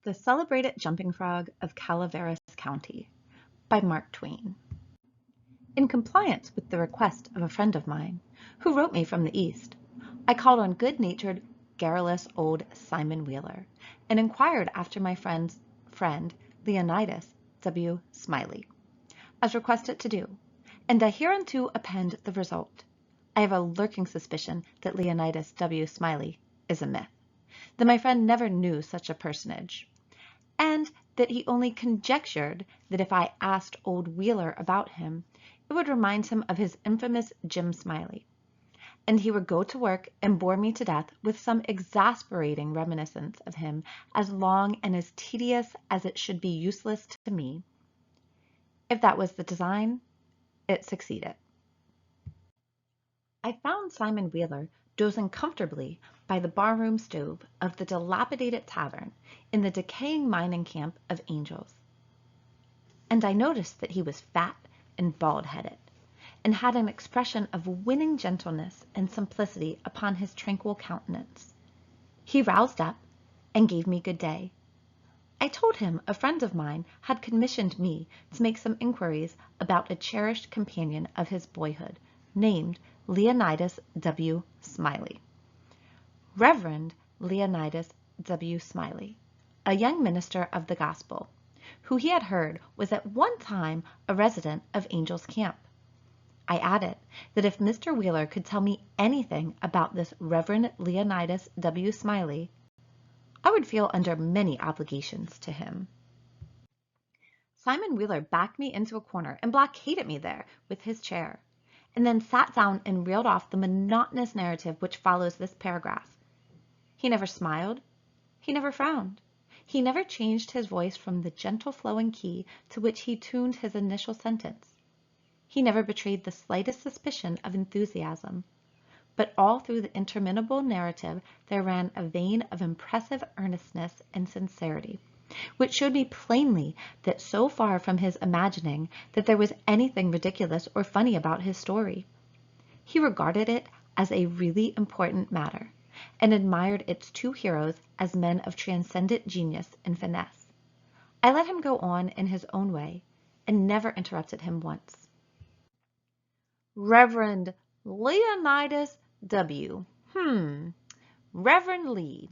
The Celebrated Jumping Frog of Calaveras County by Mark Twain. In compliance with the request of a friend of mine, who wrote me from the East, I called on good-natured, garrulous old Simon Wheeler, and inquired after my friend Leonidas W. Smiley, as requested to do, and I hereunto append the result. I have a lurking suspicion that Leonidas W. Smiley is a myth, that my friend never knew such a personage, and that he only conjectured that if I asked old Wheeler about him, it would remind him of his infamous Jim Smiley, and he would go to work and bore me to death with some exasperating reminiscence of him as long and as tedious as it should be useless to me. If that was the design, it succeeded. I found Simon Wheeler dozing comfortably by the barroom stove of the dilapidated tavern in the decaying mining camp of Angels. And I noticed that he was fat and bald-headed, and had an expression of winning gentleness and simplicity upon his tranquil countenance. He roused up and gave me good day. I told him a friend of mine had commissioned me to make some inquiries about a cherished companion of his boyhood, named Leonidas W. Smiley. Reverend Leonidas W. Smiley, a young minister of the gospel, who he had heard was at one time a resident of Angel's Camp. I added that if Mr. Wheeler could tell me anything about this Reverend Leonidas W. Smiley, I would feel under many obligations to him. Simon Wheeler backed me into a corner and blockaded me there with his chair, and then sat down and reeled off the monotonous narrative which follows this paragraph. He never smiled. He never frowned. He never changed his voice from the gentle flowing key to which he tuned his initial sentence. He never betrayed the slightest suspicion of enthusiasm, but all through the interminable narrative there ran a vein of impressive earnestness and sincerity, which showed me plainly that so far from his imagining that there was anything ridiculous or funny about his story, he regarded it as a really important matter, and admired its two heroes as men of transcendent genius and finesse. I let him go on in his own way, and never interrupted him once. Reverend Leonidas W. Reverend Lee.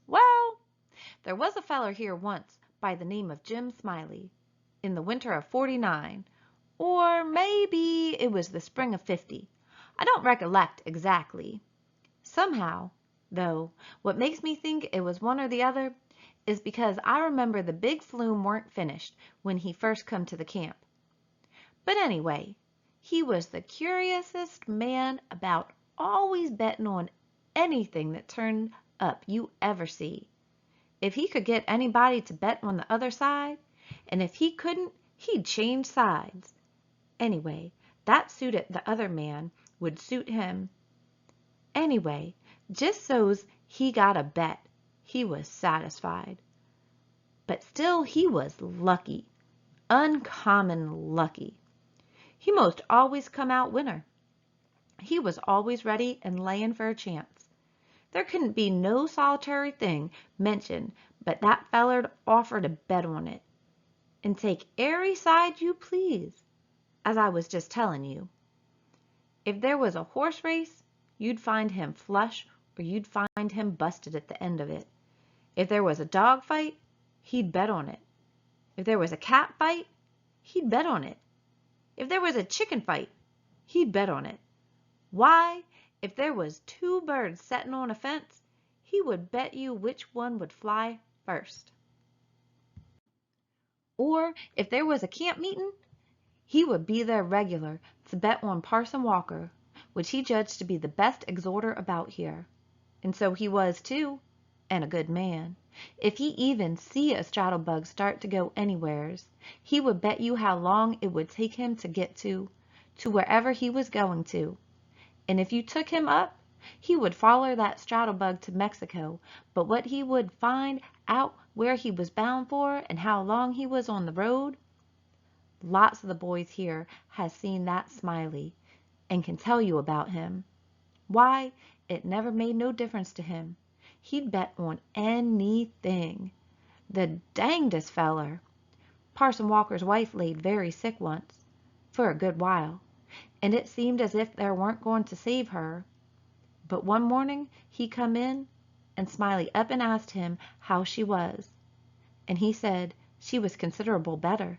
Well, there was a feller here once by the name of Jim Smiley, in the winter of '49, or maybe it was the spring of '50. I don't recollect exactly. Somehow, though, what makes me think it was one or the other is because I remember the big flume weren't finished when he first come to the camp. But anyway, he was the curiousest man about, always betting on anything that turned up you ever see. If he could get anybody to bet on the other side, and if he couldn't, he'd change sides. Anyway, that suited the other man would suit him. Anyway, just so's he got a bet, he was satisfied. But still he was lucky, uncommon lucky. He most always come out winner. He was always ready and layin' for a chance. There couldn't be no solitary thing mentioned but that feller'd offer to bet on it, and take airy side you please, as I was just tellin' you. If there was a horse race, you'd find him flush or you'd find him busted at the end of it. If there was a dog fight, he'd bet on it. If there was a cat fight, he'd bet on it. If there was a chicken fight, he'd bet on it. Why, if there was two birds settin' on a fence, he would bet you which one would fly first. Or if there was a camp meetin', he would be there regular to bet on Parson Walker, which he judged to be the best exhorter about here. And so he was too, and a good man. If he even see a straddlebug start to go anywheres, he would bet you how long it would take him to get to wherever he was going to. And if you took him up, he would follow that straddlebug to Mexico, but what he would find out where he was bound for and how long he was on the road. Lots of the boys here has seen that Smiley, and can tell you about him. Why, it never made no difference to him. He'd bet on anything. The dangdest feller! Parson Walker's wife laid very sick once, for a good while, and it seemed as if there weren't going to save her. But one morning he come in, and Smiley up and asked him how she was, and he said she was considerable better,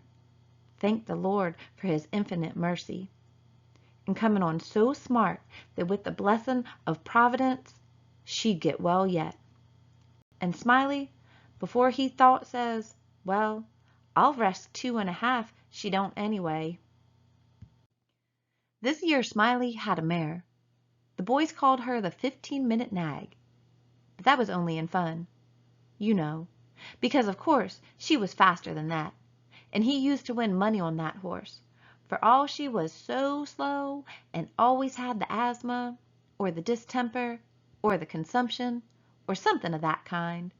thank the Lord for his infinite mercy, and coming on so smart that with the blessing of Providence she'd get well yet. And Smiley, before he thought, says, "Well, I'll risk 2.5 she don't anyway." This year Smiley had a mare. The boys called her the 15-minute nag, but that was only in fun, you know, because of course she was faster than that, and he used to win money on that horse, for all she was so slow and always had the asthma, or the distemper, or the consumption, or something of that kind.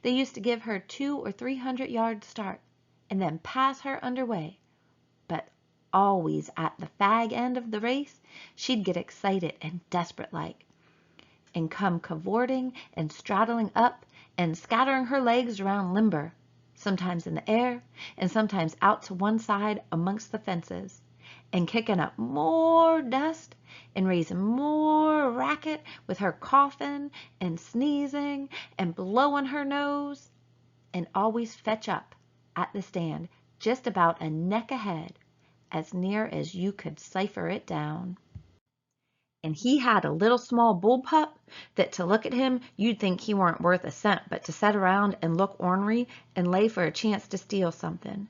They used to give her 200 or 300 yards start, and then pass her underway, but always at the fag end of the race she'd get excited and desperate like, and come cavorting and straddling up and scattering her legs around limber, sometimes in the air and sometimes out to one side amongst the fences, and kicking up more dust and raising more racket with her coughing and sneezing and blowing her nose, and always fetch up at the stand just about a neck ahead, as near as you could cipher it down. And he had a little small bull pup that to look at him you'd think he weren't worth a cent but to set around and look ornery and lay for a chance to steal something.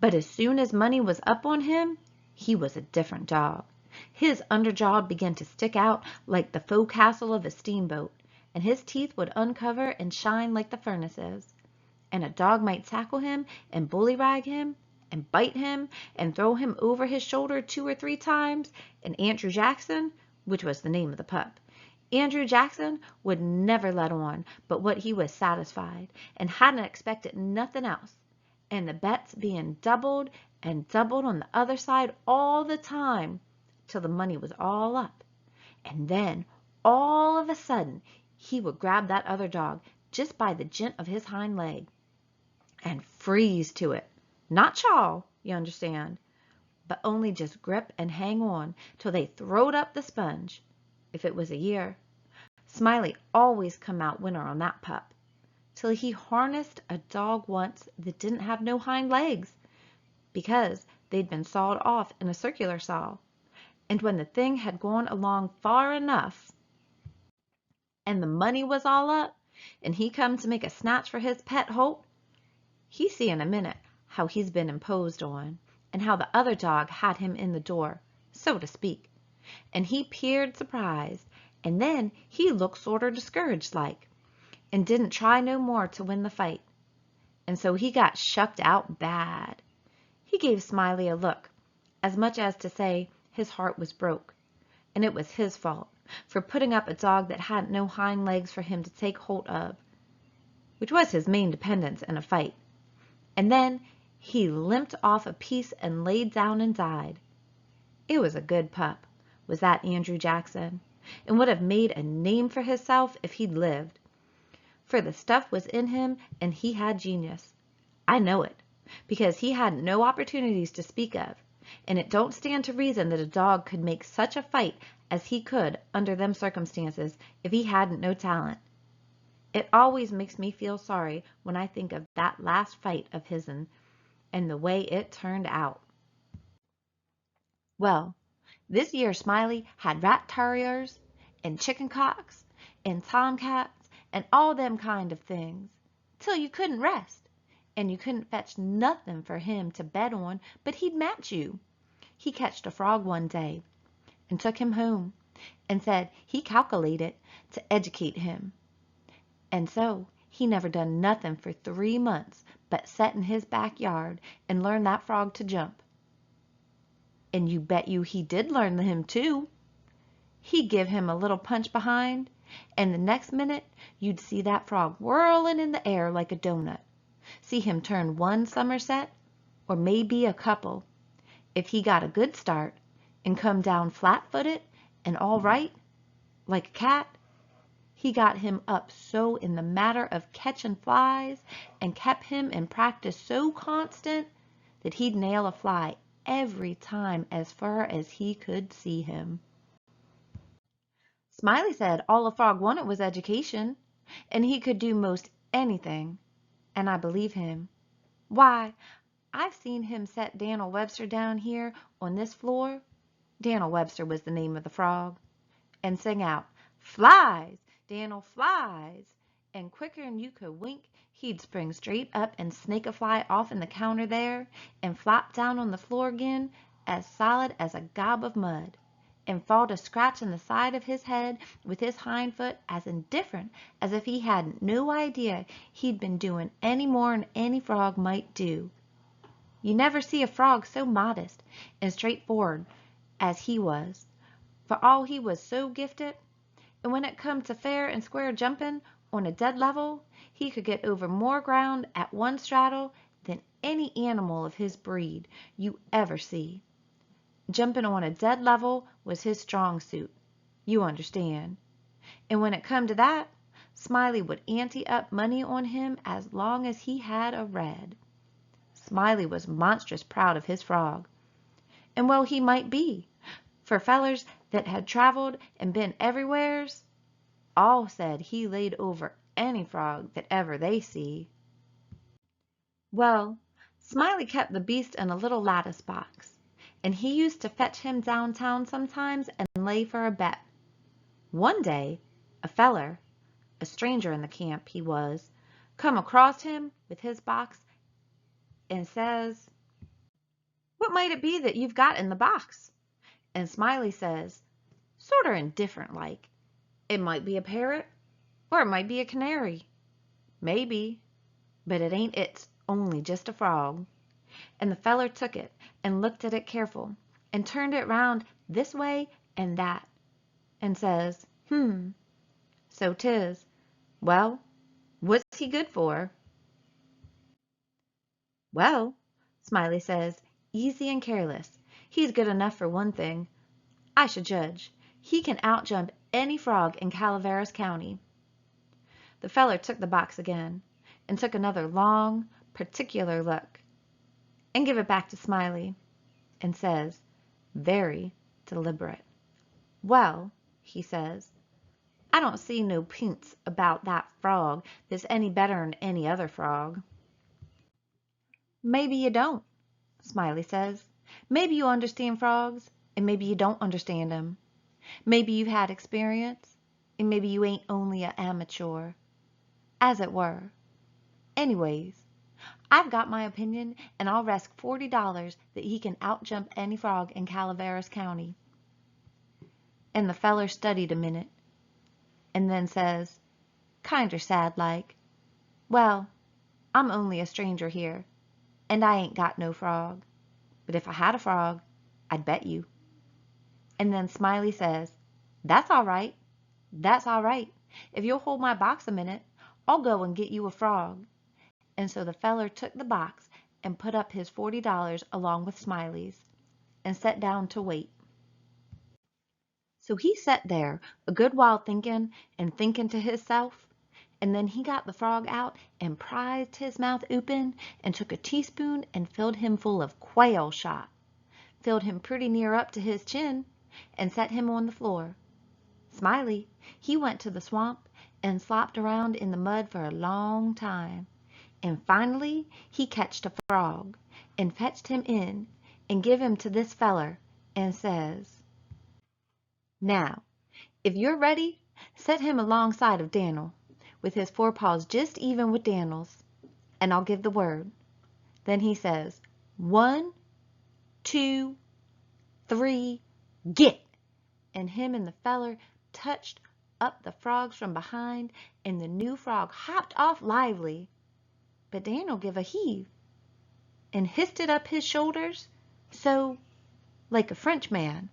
But as soon as money was up on him, he was a different dog. His underjaw began to stick out like the forecastle of a steamboat, and his teeth would uncover and shine like the furnaces. And a dog might tackle him and bullyrag him and bite him and throw him over his shoulder 2 or 3 times, and Andrew Jackson, which was the name of the pup, Andrew Jackson would never let on but what he was satisfied, and hadn't expected nothing else, and the bets being doubled and doubled on the other side all the time, till the money was all up. And then, all of a sudden, he would grab that other dog just by the jint of his hind leg, and freeze to it. Not chaw, you understand, but only just grip and hang on till they throwed up the sponge, if it was a year. Smiley always come out winner on that pup, till he harnessed a dog once that didn't have no hind legs, because they'd been sawed off in a circular saw, and when the thing had gone along far enough, and the money was all up, and he come to make a snatch for his pet Holt, he see in a minute how he's been imposed on, and how the other dog had him in the door, so to speak, and he peered surprised, and then he looked sorter discouraged like, and didn't try no more to win the fight, and so he got shucked out bad. He gave Smiley a look, as much as to say his heart was broke, and it was his fault for putting up a dog that hadn't no hind legs for him to take hold of, which was his main dependence in a fight. And then he limped off a piece and laid down and died. It was a good pup, was that Andrew Jackson, and would have made a name for himself if he'd lived, for the stuff was in him and he had genius. I know it, because he had no opportunities to speak of, and it don't stand to reason that a dog could make such a fight as he could under them circumstances if he hadn't no talent. It always makes me feel sorry when I think of that last fight of his'n and the way it turned out. Well, this year Smiley had rat terriers and chicken cocks and tomcats and all them kind of things, till you couldn't rest, and you couldn't fetch nothing for him to bet on but he'd match you. He catched a frog one day and took him home and said he calculated to educate him. And so he never done nothing for 3 months but set in his backyard and learn that frog to jump. And you bet you he did learn him too. He'd give him a little punch behind, and the next minute you'd see that frog whirling in the air like a donut. See him turn one somerset, or maybe a couple, if he got a good start, and come down flat-footed and all right, like a cat. He got him up so in the matter of catching flies and kept him in practice so constant that he'd nail a fly every time as far as he could see him. Smiley said all a frog wanted was education, and he could do most anything, and I believe him. Why, I've seen him set Dan'l Webster down here on this floor, Dan'l Webster was the name of the frog, and sing out, "Flies, Dan'l, flies!" And quicker'n you could wink, he'd spring straight up and snake a fly off'n the counter there, and flop down on the floor again, as solid as a gob of mud, and fall to scratching the side of his head with his hind foot as indifferent as if he hadn't no idea he'd been doing any more'n any frog might do. You never see a frog so modest and straightforward as he was, for all he was so gifted, and when it come to fair and square jumping on a dead level, he could get over more ground at one straddle than any animal of his breed you ever see. Jumping on a dead level was his strong suit, you understand. And when it come to that, Smiley would ante up money on him as long as he had a red. Smiley was monstrous proud of his frog. And well he might be, for fellers that had traveled and been everywheres, all said he laid over any frog that ever they see. Well, Smiley kept the beast in a little lattice box, and he used to fetch him downtown sometimes and lay for a bet. One day, a feller, a stranger in the camp he was, come across him with his box and says, "What might it be that you've got in the box?" And Smiley says, sorter indifferent like, "It might be a parrot, or it might be a canary. Maybe, but it ain't it's only just a frog." And the feller took it and looked at it careful and turned it round this way and that and says, so 'tis. Well, what's he good for?" "Well," Smiley says, easy and careless, "he's good enough for one thing. I should judge. He can outjump any frog in Calaveras County." The feller took the box again, and took another long, particular look, and give it back to Smiley, and says, very deliberate, "Well," he says, "I don't see no p'ints about that frog that's any better'n any other frog." "Maybe you don't," Smiley says. "Maybe you understand frogs, and maybe you don't understand 'em. Maybe you've had experience, and maybe you ain't only a amateur, as it were. Anyways, I've got my opinion, and I'll risk $40 that he can outjump any frog in Calaveras County." And the feller studied a minute, and then says, kinder sad like, "Well, I'm only a stranger here, and I ain't got no frog, but if I had a frog, I'd bet you." And then Smiley says, "That's all right. That's all right. If you'll hold my box a minute, I'll go and get you a frog." And so the feller took the box and put up his $40 along with Smiley's, and sat down to wait. So he sat there a good while thinking and thinking to hisself, and then he got the frog out and prized his mouth open and took a teaspoon and filled him full of quail shot, filled him pretty near up to his chin, and set him on the floor. Smiley, he went to the swamp and slopped around in the mud for a long time, and finally he catched a frog and fetched him in and give him to this feller and says, "Now, if you're ready, set him alongside of Dan'l, with his forepaws just even with Dan'l's, and I'll give the word." Then he says, "1, 2, 3, get!" And him and the feller touched up the frogs from behind, and the new frog hopped off lively. But Dan'l give a heave, and histed up his shoulders, so, like a Frenchman.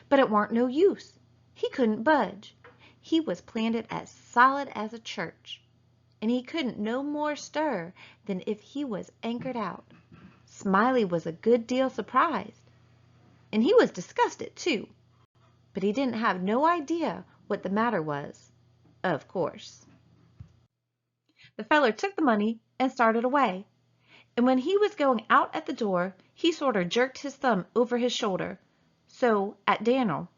But it warn't no use. He couldn't budge. He was planted as solid as a church, and he couldn't no more stir than if he was anchored out. Smiley was a good deal surprised, and he was disgusted too, but he didn't have no idea what the matter was. of course. The feller took the money and started away, and when he was going out at the door, he sorter jerked his thumb over his shoulder, so at Dan'l,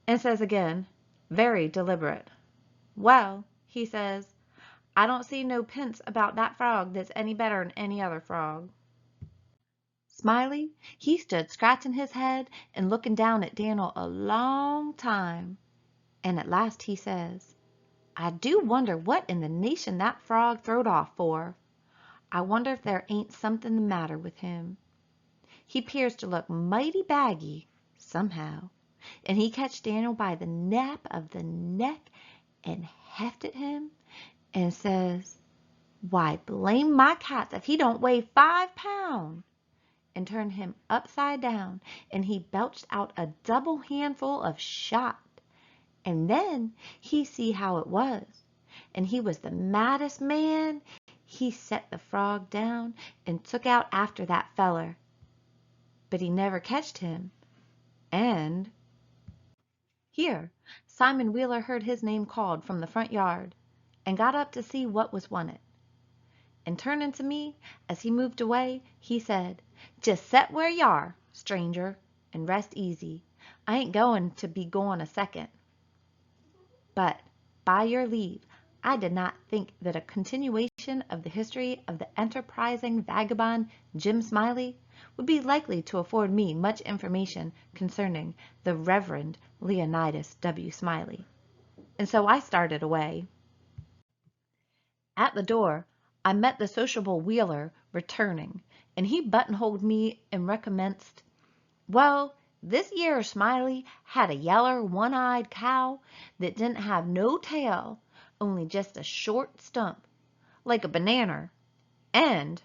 and says again, very deliberate, "Well," he says, "I don't see no p'ints about that frog that's any better'n any other frog." Smiley, he stood scratching his head and looking down at Dan'l a long time, and at last he says, "I do wonder what in the nation that frog throwed off for. I wonder if there ain't something the matter with him. He 'pears to look mighty baggy, somehow." And he catched Dan'l by the nape of the neck and hefted him and says, "Why, blame my cats if he don't weigh 5 pound," and turned him upside down, and he belched out a double handful of shot. And then he see how it was, and he was the maddest man. He set the frog down and took out after that feller, but he never catched him. And here Simon Wheeler heard his name called from the front yard, and got up to see what was wanted. And turning to me as he moved away, he said, "Just set where you are, stranger, and rest easy. I ain't going to be gone a second." But, by your leave, I did not think that a continuation of the history of the enterprising vagabond Jim Smiley would be likely to afford me much information concerning the Reverend Leonidas W. Smiley, and so I started away. At the door I met the sociable Wheeler returning, and he buttonholed me and recommenced, "Well, this yere Smiley had a yeller one-eyed cow that didn't have no tail, only just a short stump, like a banana, and,"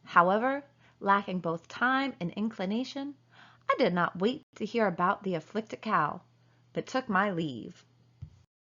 however, lacking both time and inclination, I did not wait to hear about the afflicted cow, but took my leave.